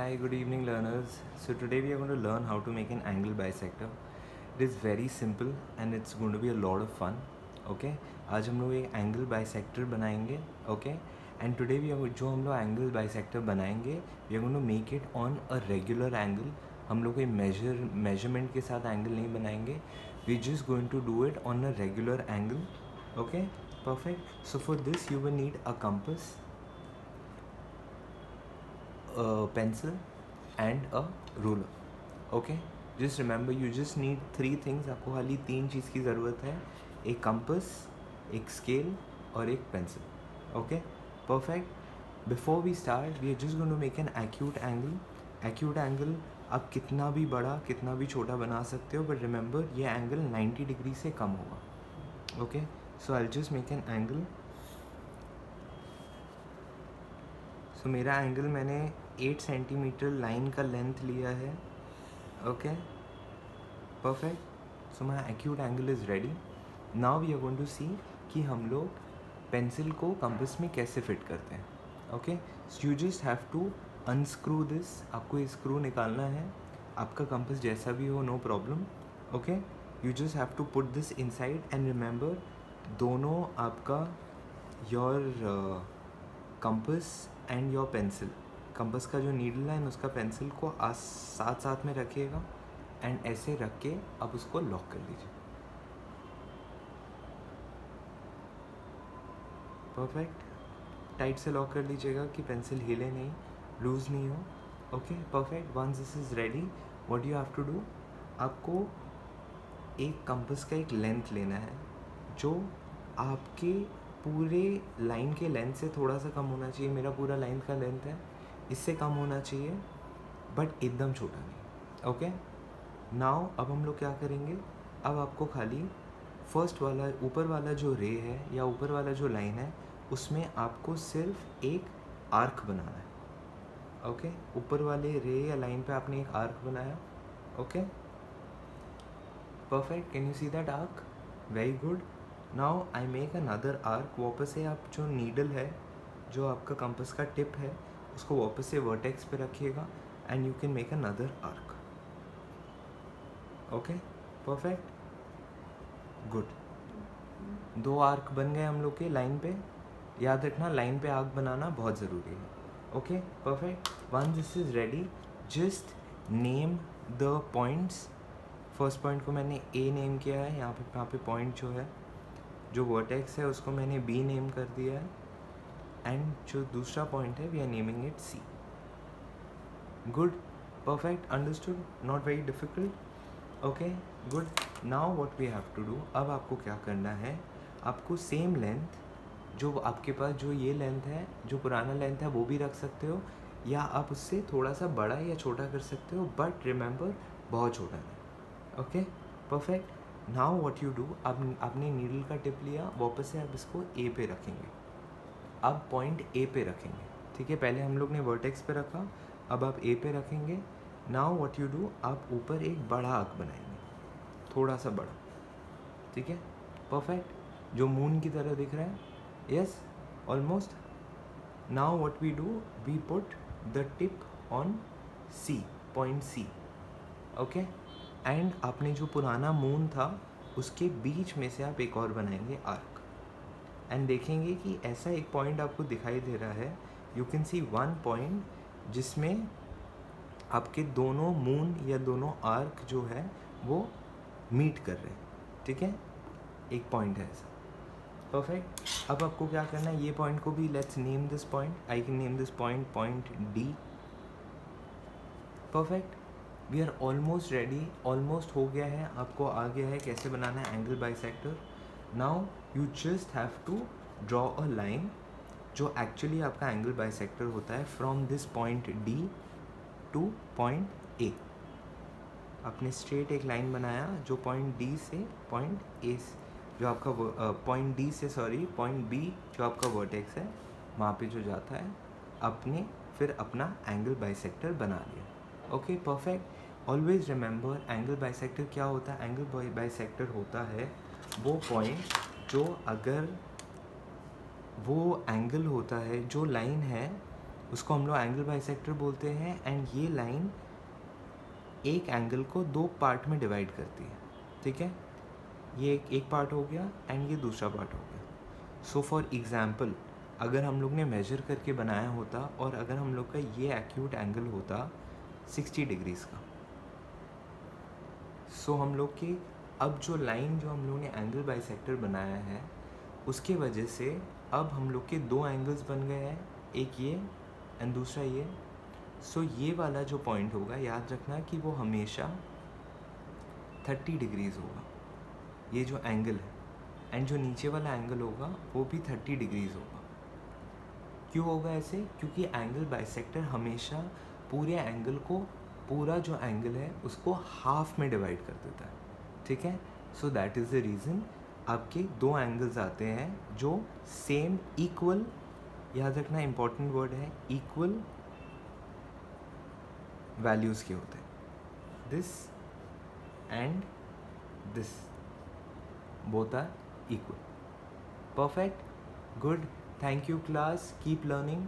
Hi, good evening learners. So today we are going to learn how to make an angle bisector. It is very simple and it's going to be a lot of fun. Okay? आज हम लोग एक angle bisector बनाएंगे. Okay? And today जो हम लोग angle bisector बनाएंगे we are going to make it on a regular angle. हम लोग कोई मेजरमेंट के साथ एंगल नहीं बनाएंगे. We just going to do it on a regular angle. Okay? Perfect. So for this you will need a compass, a pencil and a ruler. Okay, just remember you just need three things. आपको खाली तीन चीज़ की ज़रूरत है, एक compass, एक scale और एक pencil. Okay, perfect. Before we start we are just going to make an acute angle. Acute angle आप कितना भी बड़ा कितना भी छोटा बना सकते हो, बट रिमेंबर ये एंगल 90 डिग्री से कम होगा. Okay, so I just make an angle. So मेरा एंगल मैंने 8 सेंटीमीटर लाइन का लेंथ लिया है. Okay, perfect. So my acute angle is ready. Now we are going to see कि हम लोग पेंसिल को कंपास में कैसे फिट करते हैं. Okay, so you just have to unscrew this. आपको ये स्क्रू निकालना है. आपका कंपास जैसा भी हो, no problem. Okay, you just have to put this inside and remember दोनों आपका your compass and your pencil, compass का जो नीडल है उसका पेंसिल को साथ साथ में रखिएगा एंड ऐसे रख के आप उसको लॉक कर लीजिए. परफेक्ट. टाइट से लॉक कर लीजिएगा कि पेंसिल हिले नहीं, लूज़ नहीं हो. Okay, perfect. Once this is ready, what you have to do, आपको एक कंपास का एक लेंथ लेना है जो आपके पूरे लाइन के लेंथ से थोड़ा सा कम होना चाहिए. मेरा पूरा लाइन का लेंथ है, इससे कम होना चाहिए, बट एकदम छोटा नहीं. ओके, नाउ अब हम लोग क्या करेंगे, अब आपको खाली फर्स्ट वाला ऊपर वाला जो रे है या ऊपर वाला जो लाइन है उसमें आपको सिर्फ एक आर्क बनाना है. ओके, ऊपर वाले रे या लाइन पे आपने एक आर्क बनाया. Okay, perfect. Can you see that arc? Very good. Now I make another arc. वापस से आप जो नीडल है, जो आपका कंपास का टिप है, उसको वापस से वर्टेक्स पे रखिएगा and you can make another arc. Okay, perfect, good. दो आर्क बन गए हम लोग के लाइन पे. याद रखना लाइन पे आर्क बनाना बहुत ज़रूरी है. Okay, perfect. One this is ready, just name the points. First point को मैंने ए नेम किया है. यहाँ पे पॉइंट जो है, जो वर्टेक्स है, उसको मैंने बी नेम कर दिया है एंड जो दूसरा पॉइंट है we are naming it C. Good, perfect, understood, not very difficult. Okay, good. Now what we have to do, अब आपको क्या करना है, आपको सेम लेंथ जो आपके पास जो ये लेंथ है, जो पुराना लेंथ है वो भी रख सकते हो, या आप उससे थोड़ा सा बड़ा या छोटा कर सकते हो, बट रिमेंबर बहुत छोटा नहीं. Okay, perfect. Now what you do, अब आपने नीडल का टिप लिया, वापस से आप इसको ए पे रखेंगे. अब पॉइंट ए पे रखेंगे. ठीक है, पहले हम लोग ने वर्टेक्स पे रखा, अब आप ए पे रखेंगे. नाउ व्हाट यू डू, आप ऊपर एक बड़ा आर्क बनाएंगे, थोड़ा सा बड़ा. ठीक है, परफेक्ट. जो मून की तरह दिख रहा है, yes, almost. Now what we do, we put the tip on C, point C. Okay, and आपने जो पुराना मून था उसके बीच में से आप एक और बनाएंगे आर्क एंड देखेंगे कि ऐसा एक पॉइंट आपको दिखाई दे रहा है. You can see one point जिसमें आपके दोनों मून या दोनों आर्क जो है वो मीट कर रहे हैं. ठीक है, एक पॉइंट है ऐसा. परफेक्ट. अब आपको क्या करना है, ये पॉइंट को भी let's name this point. I can name this point point D. Perfect. We are almost ready, almost हो गया है. आपको आ गया है कैसे बनाना है angle bisector. Now you just have to draw a line जो एक्चुअली आपका एंगल बाइसेक्टर होता है, from this point D to point A. आपने स्ट्रेट एक लाइन बनाया जो पॉइंट डी से पॉइंट ए, जो आपका पॉइंट डी से पॉइंट बी जो आपका वर्टेक्स है वहाँ पे जो जाता है, आपने फिर अपना एंगल बाइसेक्टर बना लिया. Okay, perfect. Always remember angle bisector क्या होता है. एंगल बाइसेक्टर होता है वो पॉइंट जो, अगर वो एंगल होता है, जो लाइन है उसको हम लोग एंगल बाइसेक्टर बोलते हैं। एंड ये लाइन एक एंगल को दो पार्ट में डिवाइड करती है, ठीक है। ये एक पार्ट हो गया एंड ये दूसरा पार्ट हो गया। सो फॉर एग्जांपल अगर हम लोग ने मेजर करके बनाया होता और अगर हम लोग का ये एक्यूट एंगल होता 60 डिग्रीज़ का, सो हम लोग के अब जो लाइन जो हम लोग ने एंगल बाइसेक्टर बनाया है उसके वजह से अब हम लोग के दो एंगल्स बन गए हैं, एक ये एंड दूसरा ये। सो ये वाला जो पॉइंट होगा याद रखना कि वो हमेशा 30 डिग्रीज़ होगा, ये जो एंगल है। एंड जो नीचे वाला एंगल होगा वो भी 30 डिग्रीज़ होगा। क्यों होगा ऐसे? क्योंकि एंगल बाइसेक्टर हमेशा पूरे एंगल को, पूरा जो एंगल है उसको हाफ में डिवाइड कर देता है, ठीक है। So that is the reason आपके दो एंगल्स आते हैं जो सेम इक्वल, याद रखना इम्पॉर्टेंट वर्ड है, इक्वल वैल्यूज़ के होते हैं। This and this both are equal. Perfect. Good. Thank you class. Keep learning.